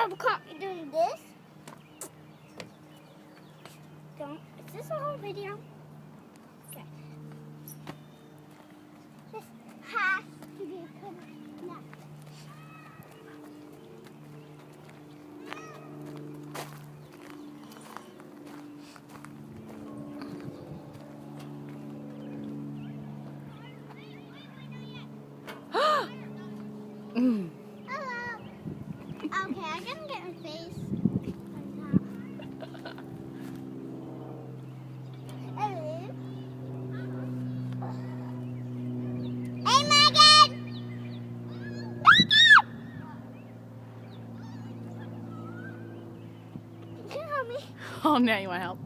double copy doing this. Don't. Is this a whole video? Okay. This has to be connected. Hello. Okay, I gotta get my face. Hello. Hey, Megan! Can you help me? Oh, now you want help?